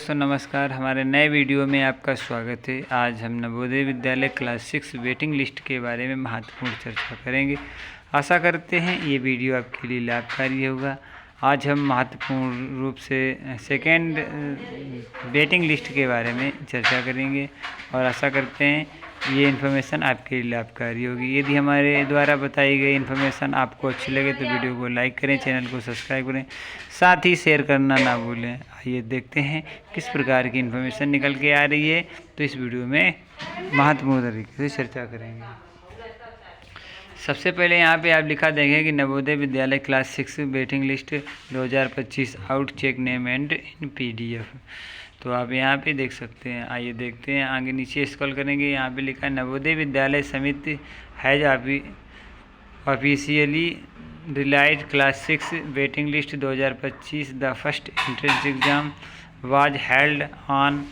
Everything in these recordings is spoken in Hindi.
दोस्तों नमस्कार। हमारे नए वीडियो में आपका स्वागत है। आज हम Navodaya Vidyalaya class 6 waiting list के बारे में महत्वपूर्ण चर्चा करेंगे। आशा करते हैं ये वीडियो आपके लिए लाभकारी होगा। आज हम महत्वपूर्ण रूप से सेकेंड वेटिंग लिस्ट के बारे में चर्चा करेंगे और आशा करते हैं ये इन्फॉर्मेशन आपके लिए लाभकारी होगी। यदि हमारे द्वारा बताई गई इन्फॉर्मेशन आपको अच्छी लगे तो वीडियो को लाइक करें, चैनल को सब्सक्राइब करें, साथ ही शेयर करना ना भूलें। आइए देखते हैं किस प्रकार की इन्फॉर्मेशन निकल के आ रही है। तो इस वीडियो में महत्वपूर्ण तरीके से चर्चा करेंगे। सबसे पहले यहाँ पे आप लिखा देखें कि Navodaya Vidyalaya class 6 waiting list 2025 out check name and in PDF। तो आप यहाँ पे देख सकते हैं। आइए देखते हैं, आगे नीचे स्क्रॉल करेंगे। यहाँ पे लिखा है Navodaya Vidyalaya Samiti has officially release class 6 waiting list 2025। The first entrance exam was held on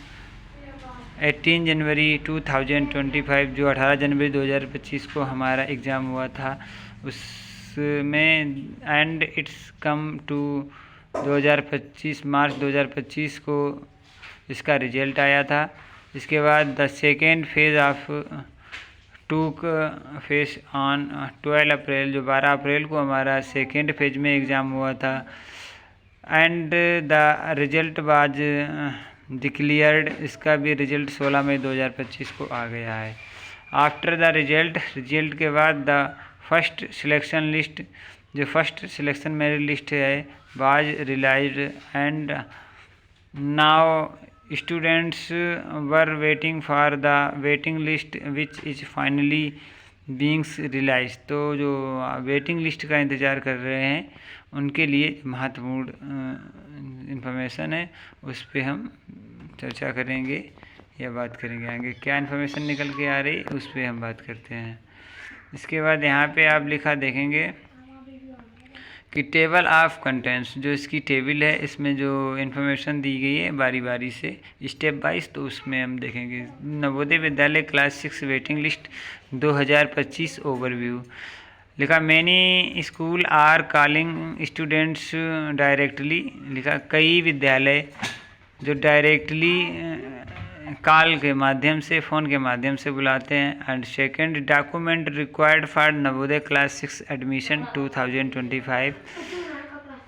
18 January 2025। जो 18 जनवरी 2025 को हमारा एग्ज़ाम हुआ था उसमें, एंड इट्स कम टू 2025 मार्च 2025 को इसका रिजल्ट आया था। इसके बाद द सेकेंड फेज़ ऑफ टूक फेस ऑन 12 अप्रैल, जो 12 अप्रैल को हमारा सेकेंड फेज में एग्ज़ाम हुआ था। And the result was declared, इसका भी रिजल्ट 16 मई 2025 को आ गया है। आफ्टर द रिजल्ट के बाद द फर्स्ट सिलेक्शन लिस्ट, जो फर्स्ट सिलेक्शन मेरिट लिस्ट है, was released and now students were waiting for the waiting list which is finally beings release. तो जो वेटिंग लिस्ट का इंतज़ार कर रहे हैं उनके लिए महत्वपूर्ण इन्फॉर्मेशन है, उस पर हम चर्चा करेंगे या बात करेंगे। आगे क्या इन्फॉर्मेशन निकल के आ रही उस पर हम बात करते हैं। इसके बाद यहाँ पे आप लिखा देखेंगे कि टेबल ऑफ कंटेंट्स, जो इसकी टेबल है इसमें जो इन्फॉर्मेशन दी गई है बारी बारी से स्टेप वाइज, तो उसमें हम देखेंगे Navodaya Vidyalaya class 6 waiting list 2025 overview. लिखा many school are calling students directly. लिखा कई विद्यालय जो डायरेक्टली कॉल के माध्यम से, फ़ोन के माध्यम से बुलाते हैं। And second document required for Navodaya class 6 admission 2025।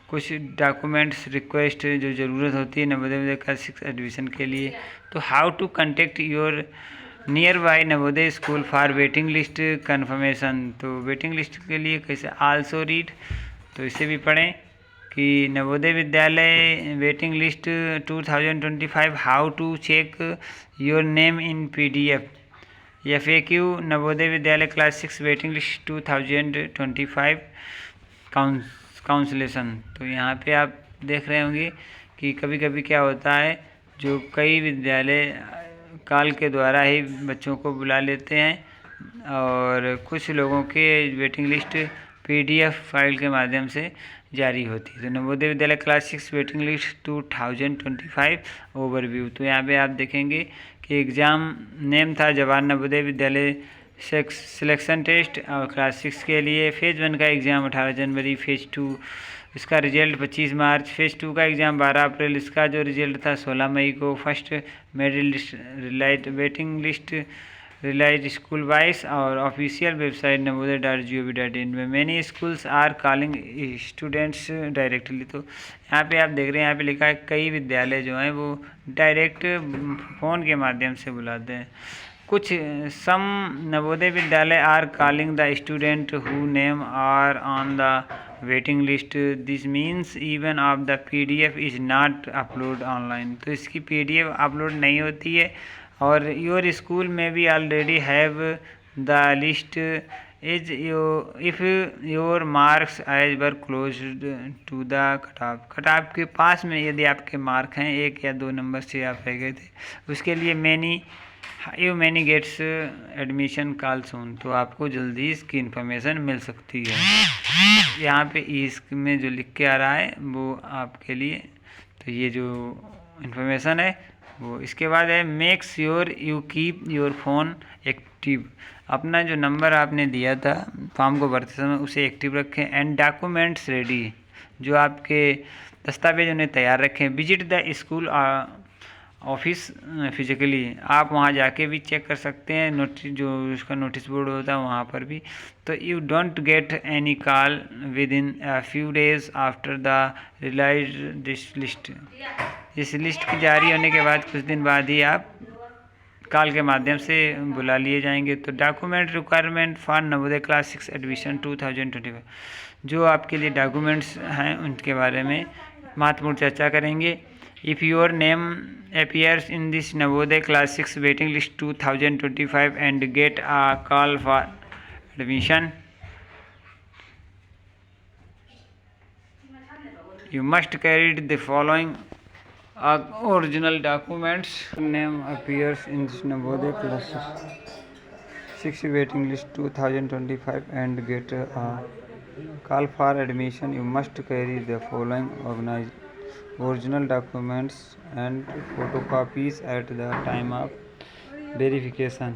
कुछ डॉक्यूमेंट्स रिक्वेस्ट जो ज़रूरत होती है नवोदय विद्यालय क्लास 6 एडमिशन के लिए। तो how to contact your nearby Navodaya school for waiting list confirmation. तो वेटिंग लिस्ट के लिए कैसे, आल्सो रीड, तो इसे भी पढ़ें कि Navodaya Vidyalaya waiting list 2025 how to check your name in PDF। FAQ Navodaya Vidyalaya class 6 waiting list 2025 काउंसलेशन। तो यहाँ पे आप देख रहे होंगे कि कभी कभी क्या होता है, जो कई विद्यालय कॉल के द्वारा ही बच्चों को बुला लेते हैं और कुछ लोगों के वेटिंग लिस्ट PDF फाइल के माध्यम से जारी होती है। तो Navodaya Vidyalaya class 6 waiting list 2025 overview. तो यहाँ पे आप देखेंगे कि एग्ज़ाम नेम था जवाहर नवोदय विद्यालय सिलेक्शन टेस्ट और क्लास 6 के लिए फ़ेज़ 1 का एग्ज़ाम 18 जनवरी, फ़ेज़ 2 इसका रिजल्ट 25 मार्च, फ़ेज़ 2 का एग्ज़ाम 12 अप्रैल, इसका जो रिजल्ट था 16 मई को। First merit list release waiting list release school wise और ऑफिशियल वेबसाइट navodaya.gov.in में many schools are calling students directly. तो यहाँ पे आप देख रहे हैं, यहाँ पे लिखा है कई विद्यालय जो हैं वो डायरेक्ट फ़ोन के माध्यम से बुलाते हैं। कुछ some Navodaya Vidyalaya are calling the student who name are on the waiting list. This means even of the PDF is not upload online. तो इसकी PDF अपलोड नहीं होती है और योर स्कूल में भी already have the list is if your marks as were close to the cut off के पास में यदि आपके मार्क हैं 1 या 2 नंबर से आप रह गए थे, उसके लिए मैनी गेट्स एडमिशन कॉल सून। तो आपको जल्दी इसकी इन्फॉर्मेशन मिल सकती है। यहाँ पे इसमें जो लिख के आ रहा है वो आपके लिए, तो ये जो इन्फॉर्मेशन है वो। इसके बाद है make sure you keep your phone active. अपना जो नंबर आपने दिया था फॉर्म को भरते समय उसे एक्टिव रखें। एंड डॉक्यूमेंट्स रेडी, जो आपके दस्तावेज उन्हें तैयार रखें। Visit the school office physically, आप वहाँ जाके भी चेक कर सकते हैं, नोटिस जो उसका नोटिस बोर्ड होता है वहाँ पर भी। तो you don't get any call within a few days after the release this list. इस लिस्ट के जारी होने के बाद कुछ दिन बाद ही आप कॉल के माध्यम से बुला लिए जाएंगे। तो document requirement for Navodaya class 6 admission 2025, जो आपके लिए डॉक्यूमेंट्स हैं उनके बारे में महत्वपूर्ण चर्चा करेंगे। If your name appears in this Navodaya Class 6 waiting list 2025 and get a call for admission, you must carry the following original documents. Name appears in this Navodaya Class 6 waiting list 2025 and get a call for admission. You must carry the following original documents and photocopies at the time of verification: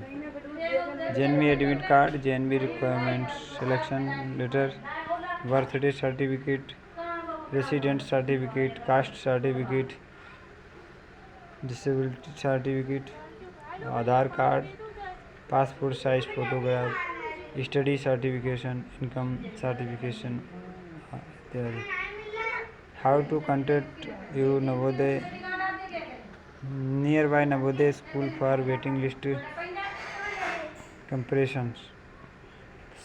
JNB admit card, JNB requirements selection letter, birthday certificate, resident certificate, caste certificate, disability certificate, Aadhaar card, passport size photograph, study certification, income certification इत्यादि। How to contact you nearby Navodaya school for waiting list comparisons.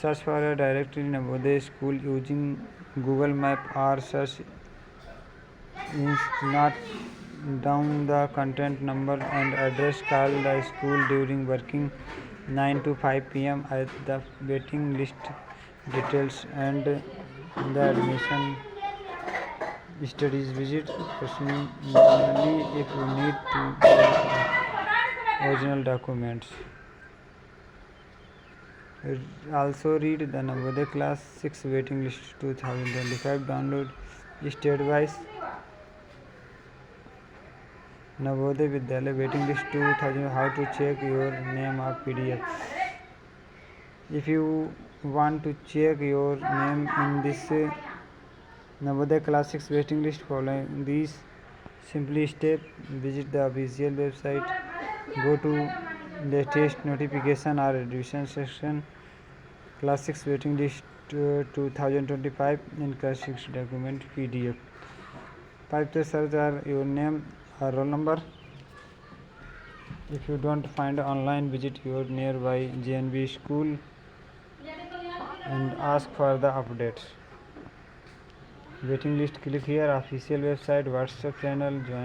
Search for a directory Navodaya school using Google Map or search not down the contact number and address. Call the school during working 9 to 5 p.m. at the waiting list details and the admission studies. Visit personally if you need to original documents. Also read the Navodaya Class 6 waiting list 2025 download state-wise Navodaya Vidyalaya waiting list 2000. How to check your name of PDF. If you want to check your name in this Navodaya Class 6 waiting list, following these simply step: visit the official website, go to latest notification or admission section, Class 6 waiting list 2025 and Class 6 document PDF. Type the search are your name or roll number. If you don't find online, visit your nearby JNB school and ask for the updates. Waiting list, click here, official website, WhatsApp channel, join.